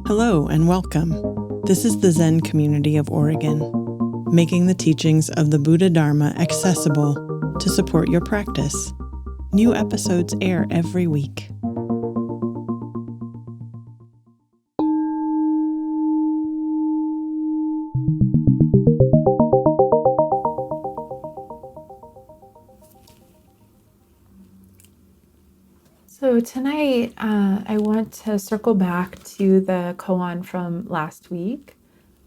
Hello and welcome. This is the Zen community of Oregon, making the teachings of the Bodhidharma accessible to support your practice. New episodes air every week. So tonight, I want to circle back to the koan from last week,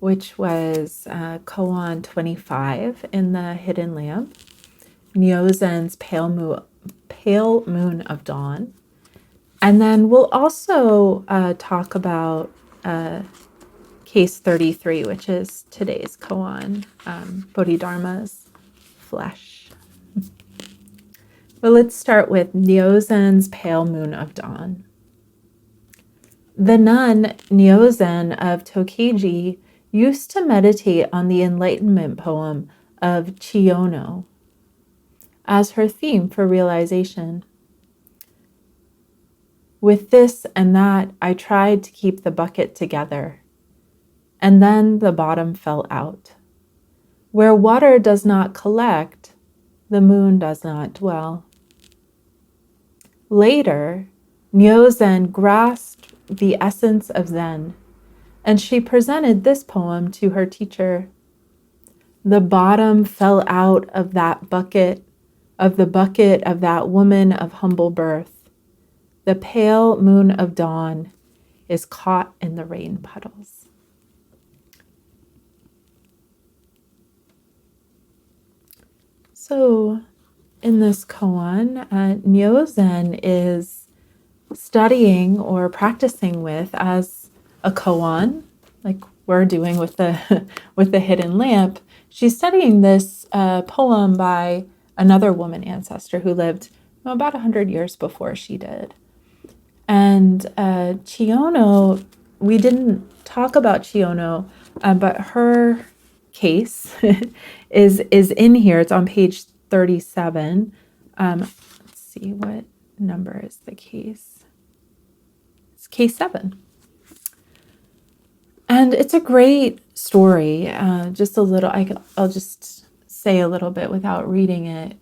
which was koan 25 in the Hidden Lamp, Nyozin's Pale Moon of Dawn. And then we'll also talk about case 33, which is today's koan, Bodhidharma's flesh. But let's start with Nyozin's Pale Moon of Dawn. The nun Nyozin of Tokaji used to meditate on the enlightenment poem of Chyono as her theme for realization. With this and that, I tried to keep the bucket together, and then the bottom fell out. Where water does not collect, the moon does not dwell. Later, Nyozin grasped the essence of Zen, and she presented this poem to her teacher. The bottom fell out of that bucket, of the bucket of that woman of humble birth. The pale moon of dawn is caught in the rain puddles. So, in this koan, Nyozin is studying or practicing with as a koan, like we're doing with the with the Hidden Lamp. She's studying this poem by another woman ancestor who lived about 100 years before she did. And Chyono, we didn't talk about Chyono, but her case is in here. It's on page 37. Let's see, what number is the case? It's case 7. And it's a great story. Just a little, I'll just say a little bit without reading it.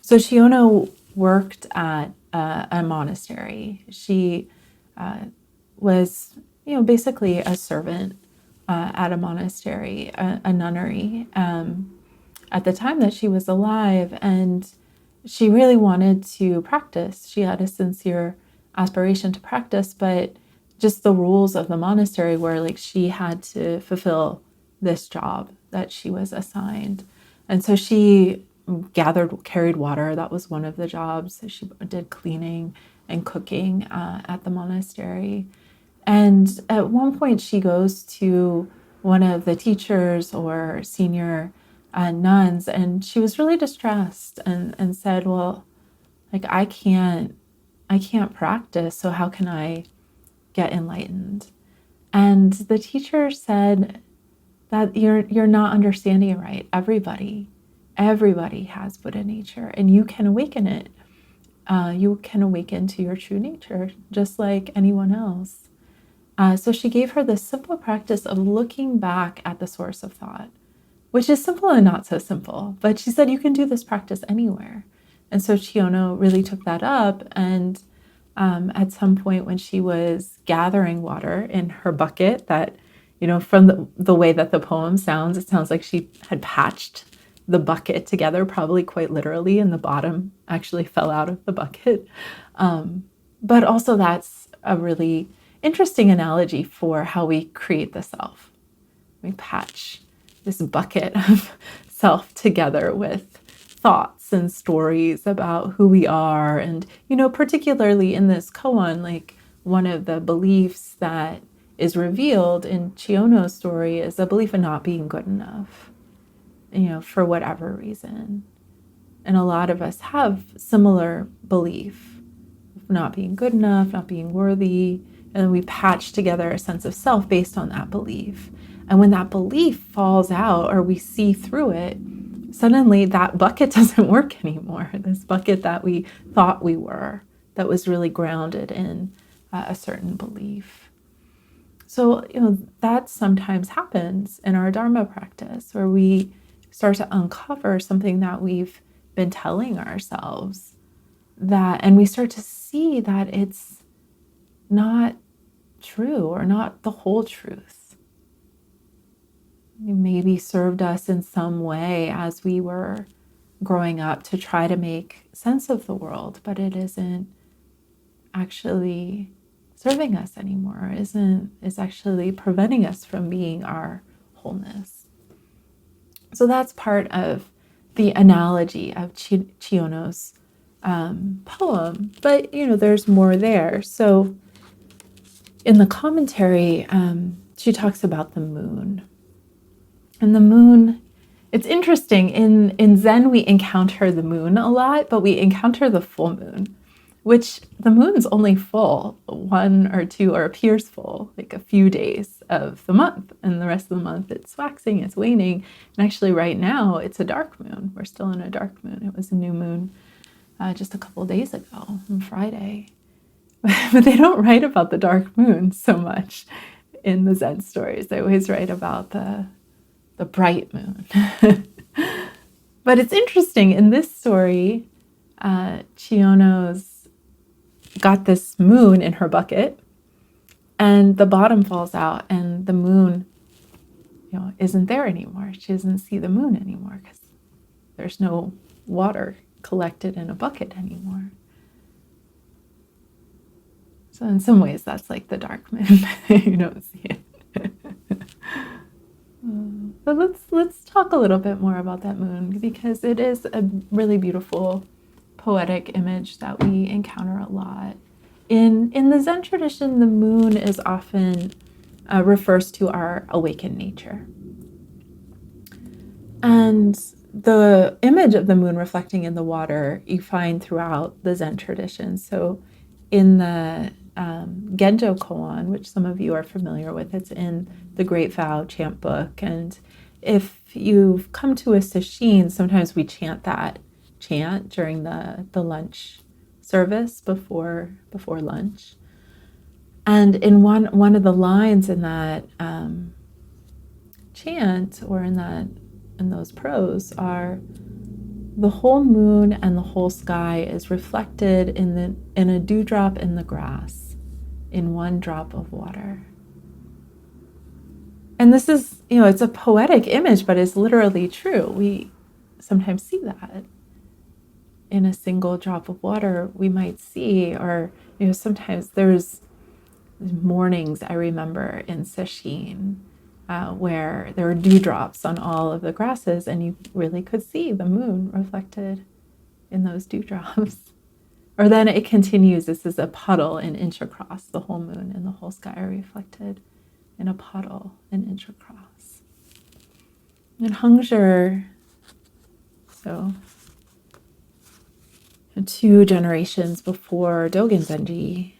So Chyono worked at a monastery. She was, basically a servant at a monastery, a nunnery. At the time that she was alive, and she really wanted to practice. She had a sincere aspiration to practice, but just the rules of the monastery were like she had to fulfill this job that she was assigned. And so she carried water. That was one of the jobs. So she did cleaning and cooking at the monastery. And at one point she goes to one of the teachers or senior nuns, and she was really distressed and said, well, like I can't practice, so how can I get enlightened? And the teacher said that you're not understanding it right. Everybody has Buddha nature, and you can awaken it. You can awaken to your true nature just like anyone else. So she gave her this simple practice of looking back at the source of thought, which is simple and not so simple. But she said you can do this practice anywhere. And so Chyono really took that up. And at some point when she was gathering water in her bucket that, from the way that the poem sounds, it sounds like she had patched the bucket together, probably quite literally, and the bottom actually fell out of the bucket. But also that's a really interesting analogy for how we create the self. We patch this bucket of self together with thoughts and stories about who we are. And, particularly in this koan, like one of the beliefs that is revealed in Chyono's story is a belief in not being good enough, for whatever reason. And a lot of us have similar belief of not being good enough, not being worthy. And then we patch together a sense of self based on that belief. And when that belief falls out or we see through it, suddenly that bucket doesn't work anymore. This bucket that we thought we were, that was really grounded in a certain belief. So, that sometimes happens in our Dharma practice, where we start to uncover something that we've been telling ourselves, and we start to see that it's not true or not the whole truth. It maybe served us in some way as we were growing up to try to make sense of the world, but it isn't actually serving us anymore, is actually preventing us from being our wholeness. So that's part of the analogy of Chyono's poem. But, there's more there. So in the commentary, she talks about the moon. And the moon, it's interesting. In Zen, we encounter the moon a lot, but we encounter the full moon, which the moon's only full 1 or 2, or appears full, like a few days of the month. And the rest of the month, it's waxing, it's waning. And actually right now, it's a dark moon. We're still in a dark moon. It was a new moon just a couple of days ago on Friday. But they don't write about the dark moon so much in the Zen stories. They always write about the bright moon. But it's interesting, in this story, Chyono's got this moon in her bucket, and the bottom falls out, and the moon, isn't there anymore. She doesn't see the moon anymore because there's no water collected in a bucket anymore. So in some ways, that's like the dark moon. You don't see it. But let's talk a little bit more about that moon, because it is a really beautiful poetic image that we encounter a lot. In the Zen tradition, the moon is often refers to our awakened nature. And the image of the moon reflecting in the water you find throughout the Zen tradition. So in the Genjo Koan, which some of you are familiar with, it's in the Great Vow chant book. And if you've come to a sesshin, sometimes we chant that chant during the lunch service before lunch. And in one of the lines in that chant, or in those prose, are the whole moon and the whole sky is reflected in a dewdrop in the grass, in one drop of water. And this is, it's a poetic image, but it's literally true. We sometimes see that. In a single drop of water, we might see, or, sometimes there's mornings I remember in sesshin where there were dewdrops on all of the grasses, and you really could see the moon reflected in those dewdrops. Or then it continues, this is a puddle in inch across, the whole moon and the whole sky are reflected in a puddle an inch across. And Hongzhi, so 2 generations before Dogen Zenji,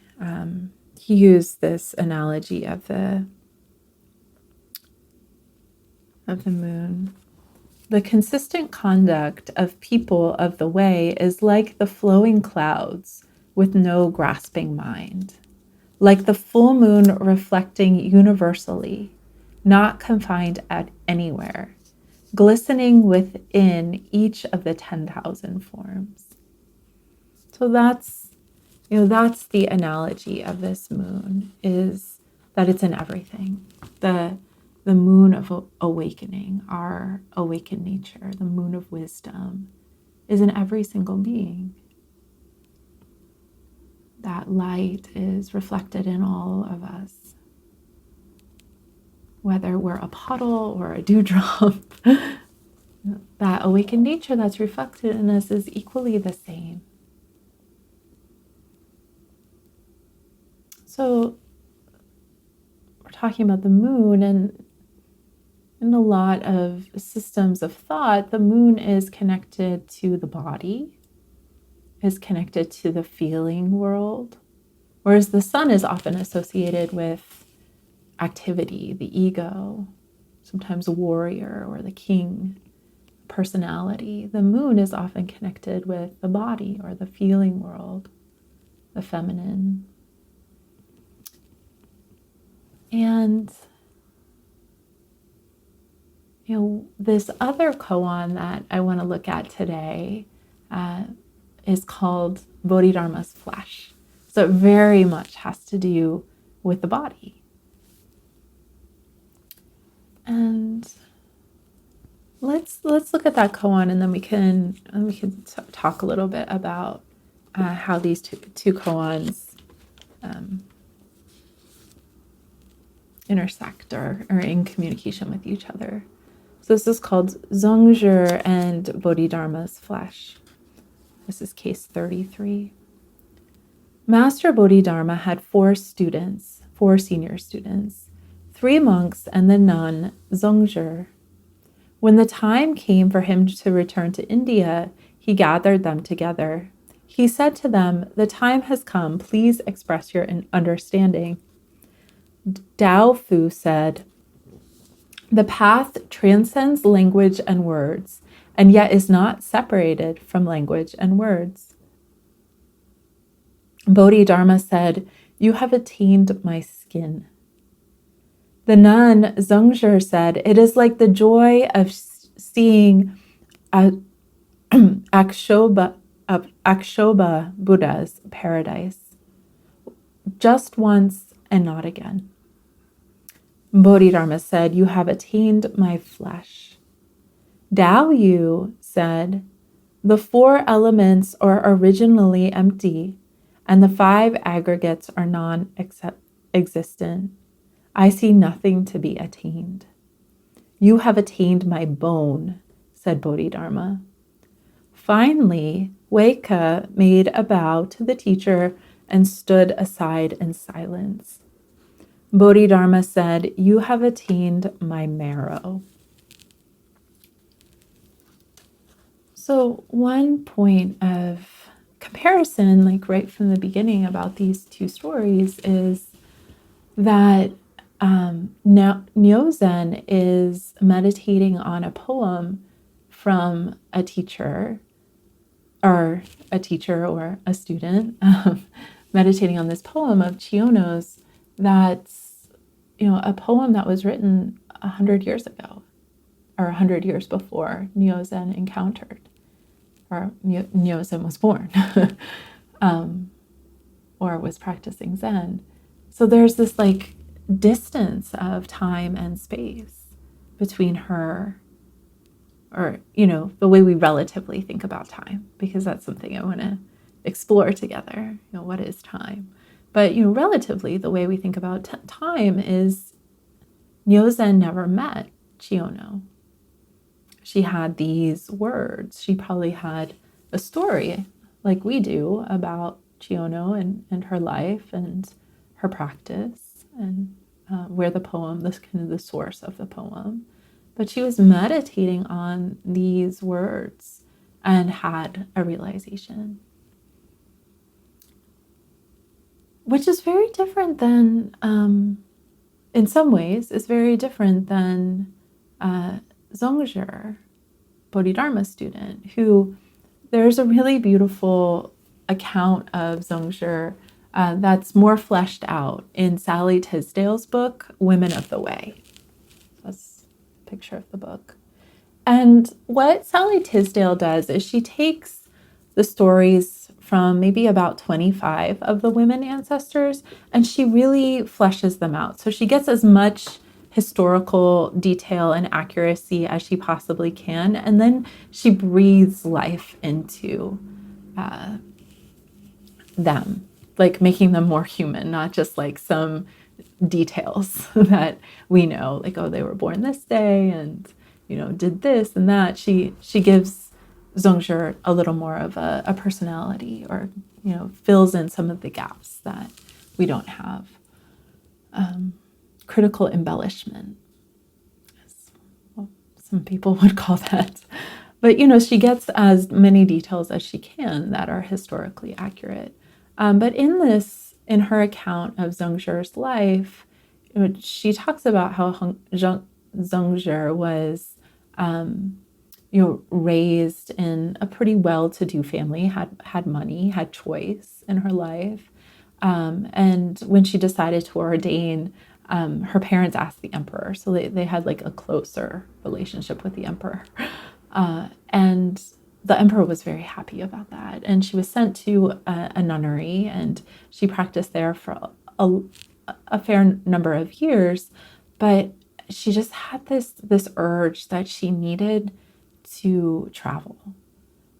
he used this analogy of the moon. The consistent conduct of people of the way is like the flowing clouds with no grasping mind, like the full moon reflecting universally, not confined at anywhere, glistening within each of the 10,000 forms. So that's the analogy of this moon, is that it's in everything. The moon of awakening, our awakened nature, the moon of wisdom, is in every single being. That light is reflected in all of us. Whether we're a puddle or a dewdrop, that awakened nature that's reflected in us is equally the same. So we're talking about the moon, and in a lot of systems of thought, the moon is connected to the body, is connected to the feeling world, whereas the sun is often associated with activity, the ego, sometimes a warrior or the king personality. The moon is often connected with the body or the feeling world, the feminine. And, this other koan that I want to look at today is called Bodhidharma's flesh. So it very much has to do with the body. And let's look at that koan, and then we can talk a little bit about how these two koans intersect or are in communication with each other. So this is called Zongzhi and Bodhidharma's flesh. This is case 33. Master Bodhidharma had 4 senior students, 3 monks and the nun Zongzhi. When the time came for him to return to India, he gathered them together. He said to them, "The time has come. Please express your understanding." Dao Fu said, "The path transcends language and words, and yet is not separated from language and words." Bodhidharma said, "You have attained my skin." The nun Zongzhi said, "It is like the joy of seeing Akshoba Buddha's paradise, just once and not again." Bodhidharma said, "You have attained my flesh." Dao Yu said, "The 4 elements are originally empty, and the 5 aggregates are non-existent. I see nothing to be attained." "You have attained my bone," said Bodhidharma. Finally, Weika made a bow to the teacher and stood aside in silence. Bodhidharma said, "You have attained my marrow." So one point of comparison, like right from the beginning about these two stories, is that Nyozin is meditating on a poem from a teacher or a student, meditating on this poem of Chyono's that's, a poem that was written 100 years ago or 100 years before Nyozin encountered, or Nyozin was born or was practicing Zen. So there's this like distance of time and space between her, or, the way we relatively think about time, because that's something I want to explore together. What is time? But, relatively, the way we think about time is Nyozin never met Chyono. She had these words. She probably had a story like we do about Chyono and her life and her practice and where the poem, this kind of the source of the poem. But she was meditating on these words and had a realization, which is very different than, in some ways, is very different than Zongzhi, Bodhidharma student, who there's a really beautiful account of Zongzhi that's more fleshed out in Sally Tisdale's book, Women of the Way. That's a picture of the book. And what Sally Tisdale does is she takes the stories from maybe about 25 of the women ancestors, and she really fleshes them out. So she gets as much historical detail and accuracy as she possibly can, and then she breathes life into them, like making them more human, not just like some details that we know, like, oh, they were born this day and, did this and that. She gives Zongzhi a little more of a personality, or, fills in some of the gaps that we don't have. Critical embellishment, as some people would call that. But, she gets as many details as she can that are historically accurate. But in her account of Zongzhi's life, she talks about how Zongzhi was, raised in a pretty well-to-do family, had money, had choice in her life. And when she decided to ordain, her parents asked the emperor. So they had like a closer relationship with the emperor. And the emperor was very happy about that. And she was sent to a nunnery, and she practiced there for a fair number of years. But she just had this urge that she needed to travel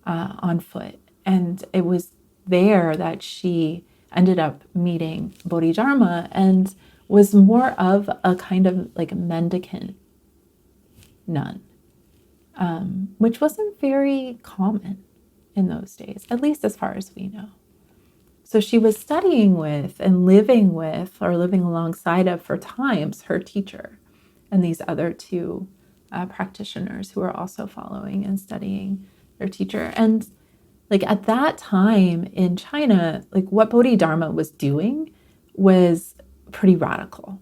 on foot. And it was there that she ended up meeting Bodhidharma and was more of a kind of like mendicant nun, which wasn't very common in those days, at least as far as we know. So she was studying with and living with, or living alongside of for times, her teacher and these other two practitioners who were also following and studying their teacher. And like at that time in China, like what Bodhidharma was doing was pretty radical.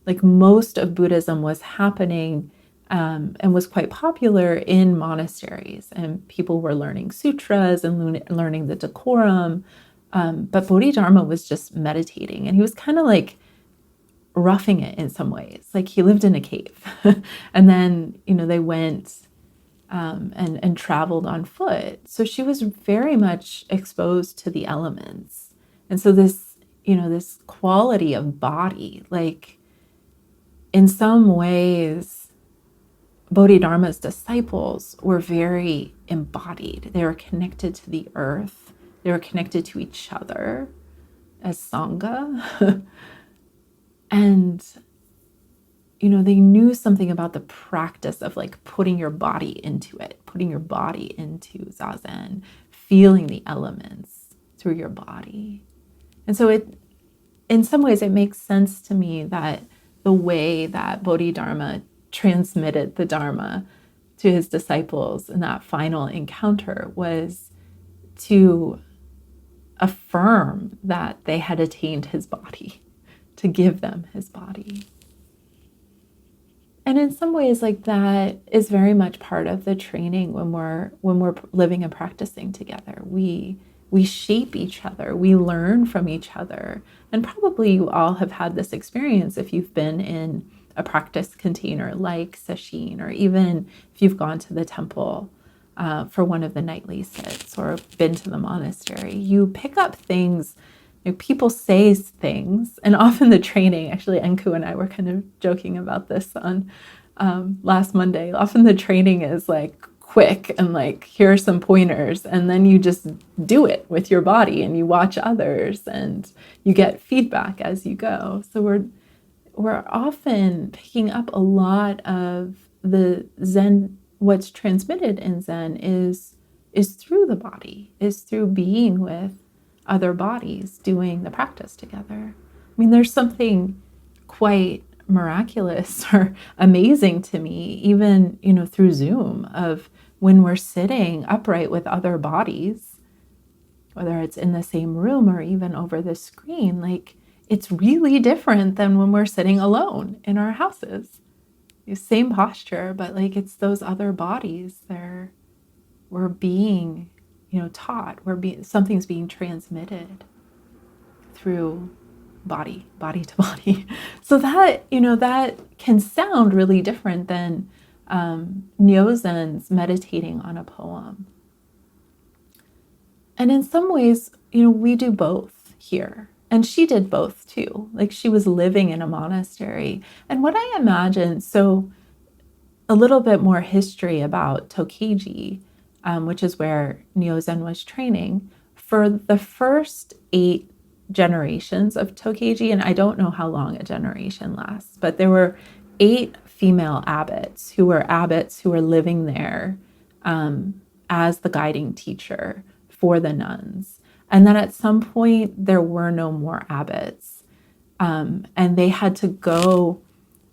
Like most of Buddhism was happening and was quite popular in monasteries, and people were learning sutras and learning the decorum. But Bodhidharma was just meditating, and he was kind of like roughing it in some ways. Like he lived in a cave and then, they went and traveled on foot. So she was very much exposed to the elements. And so this, this quality of body, like in some ways, Bodhidharma's disciples were very embodied. They were connected to the earth. They were connected to each other as Sangha. And, they knew something about the practice of like putting your body into it, putting your body into Zazen, feeling the elements through your body. And so in some ways, it makes sense to me that the way that Bodhidharma transmitted the Dharma to his disciples in that final encounter was to affirm that they had attained his body, to give them his body. And in some ways, like that is very much part of the training when we're living and practicing together. We shape each other, we learn from each other. And probably you all have had this experience if you've been in a practice container like sesshin, or even if you've gone to the temple for one of the nightly sits or been to the monastery. You pick up things, people say things, and often the training, actually Enku and I were kind of joking about this on last Monday. Often the training is like quick and like, here are some pointers, and then you just do it with your body and you watch others and you get feedback as you go. So we're often picking up a lot of the Zen. What's transmitted in Zen is through the body, is through being with other bodies, doing the practice together. I mean, there's something quite miraculous or amazing to me, even, through Zoom, of when we're sitting upright with other bodies, whether it's in the same room or even over the screen, like it's really different than when we're sitting alone in our houses. Same posture, but like it's those other bodies we're being, taught, something's being transmitted through body to body. So that, that can sound really different than Nyozin's meditating on a poem. And in some ways, we do both here. And she did both too. Like she was living in a monastery. And what I imagine, so a little bit more history about Tokeiji, which is where Nyozin was training. For the first 8 generations of Tokeiji, and I don't know how long a generation lasts, but there were 8 female abbots who were living there as the guiding teacher for the nuns. And then at some point, there were no more abbots. And they had to go,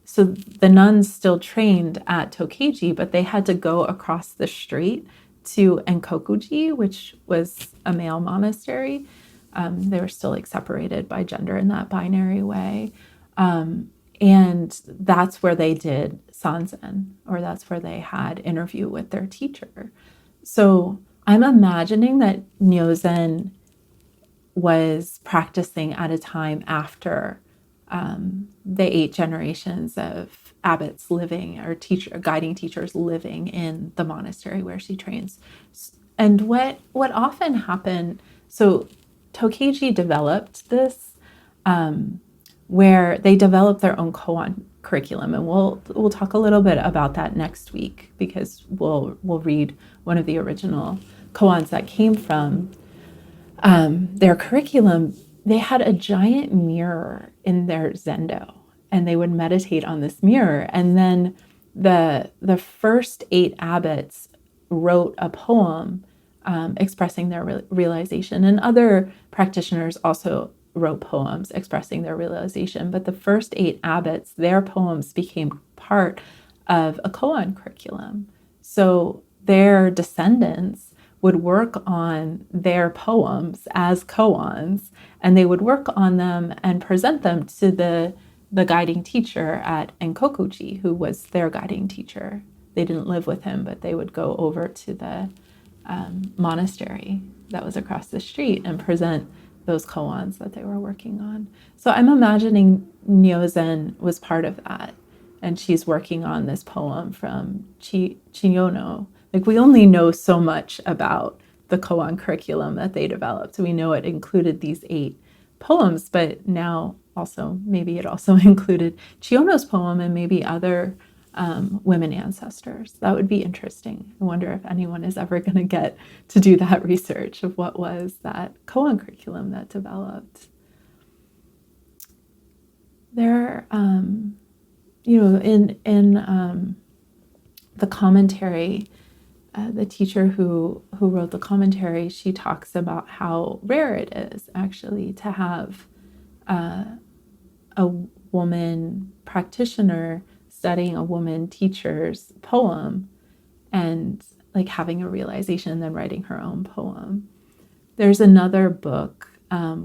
so the nuns still trained at Tokeiji, but they had to go across the street to Enkokuji, which was a male monastery. They were still like separated by gender in that binary way. And that's where they did sanzen, or that's where they had interview with their teacher. So I'm imagining that Nyozin was practicing at a time after the 8 generations of abbots living, or guiding teachers living in the monastery where she trains. And what often happened, so Tokeiji developed this, where they developed their own koan curriculum, and we'll talk a little bit about that next week, because we'll read one of the original koans that came from their curriculum. They had a giant mirror in their zendo, and they would meditate on this mirror. And then the first 8 abbots wrote a poem expressing their realization, and other practitioners also wrote poems expressing their realization. But the first 8 abbots, their poems became part of a koan curriculum. So their descendants would work on their poems as koans, and they would work on them and present them to the guiding teacher at Enkokuji, who was their guiding teacher. They didn't live with him, but they would go over to the monastery that was across the street and present those koans that they were working on. So I'm imagining Nyozin was part of that, and she's working on this poem from Chyono. Like, we only know so much about the koan curriculum that they developed. We know it included these 8 poems, but now also maybe it also included Chyono's poem and maybe other women ancestors. That would be interesting. I wonder if anyone is ever going to get to do that research of what was that koan curriculum that developed. There, in the commentary, the teacher who wrote the commentary, she talks about how rare it is actually to have a woman practitioner studying a woman teacher's poem and like having a realization and then writing her own poem. There's another book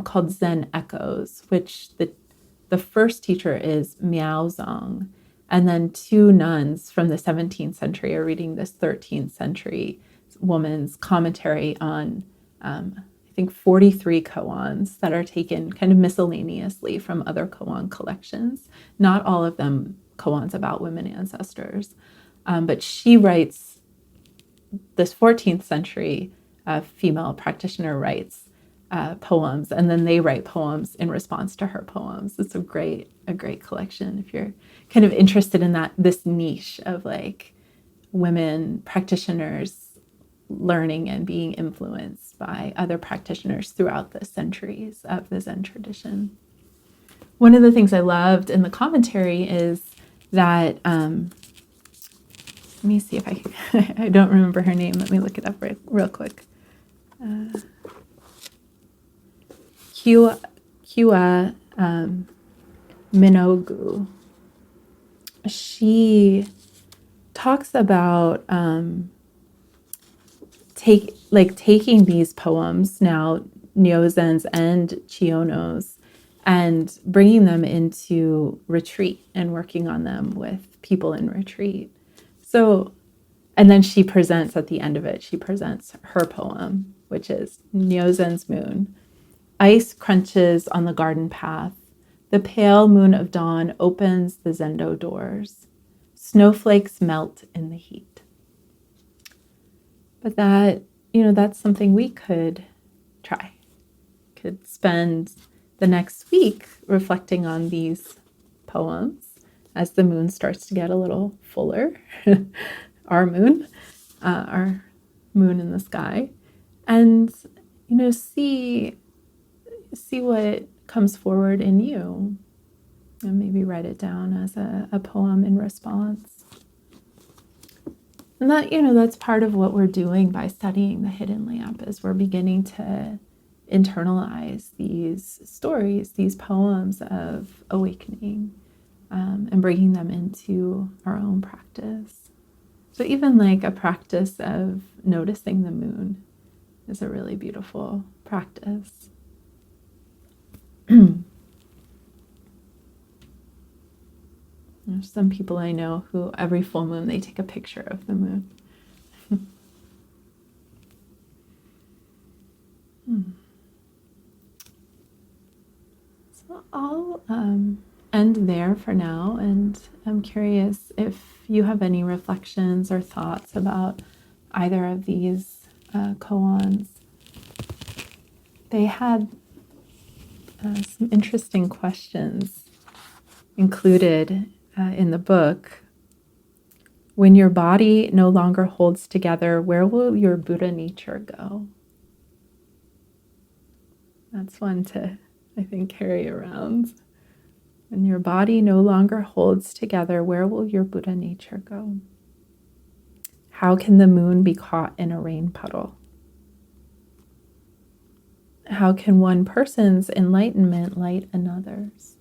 called Zen Echoes, which the first teacher is Miaozong, and then 2 nuns from the 17th century are reading this 13th century woman's commentary on, I think, 43 koans that are taken kind of miscellaneously from other koan collections. Not all of them koans about women ancestors. But she writes, this 14th century female practitioner writes poems, and then they write poems in response to her poems. It's a great collection if you're kind of interested in this niche of like women practitioners learning and being influenced by other practitioners throughout the centuries of the Zen tradition. One of the things I loved in the commentary is that, let me see if I don't remember her name. Let me look it up real quick. Kua Minogu. She talks about taking these poems, now Nyozin's and Chyono's, and bringing them into retreat and working on them with people in retreat. So, and then she presents at the end of it, she presents her poem, which is Nyozin's Moon. Ice crunches on the garden path. The pale moon of dawn opens the zendo doors. Snowflakes melt in the heat. But that's something we could try. Could spend the next week reflecting on these poems as the moon starts to get a little fuller. Our moon in the sky, and see what comes forward in you, and maybe write it down as a poem in response. And that's part of what we're doing by studying the hidden lamp, is we're beginning to internalize these stories, these poems of awakening, and bringing them into our own practice. So even like a practice of noticing the moon is a really beautiful practice. There's some people I know who every full moon they take a picture of the moon. So I'll end there for now, and I'm curious if you have any reflections or thoughts about either of these koans. They had some interesting questions included in the book. When your body no longer holds together, where will your Buddha nature go? That's one to, I think, carry around. When your body no longer holds together, where will your Buddha nature go? How can the moon be caught in a rain puddle? How can one person's enlightenment light another's?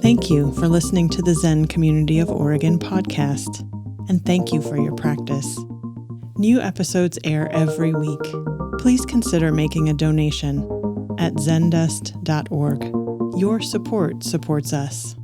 Thank you for listening to the Zen Community of Oregon podcast, and thank you for your practice. New episodes air every week. Please consider making a donation at zendust.org. Your support supports us.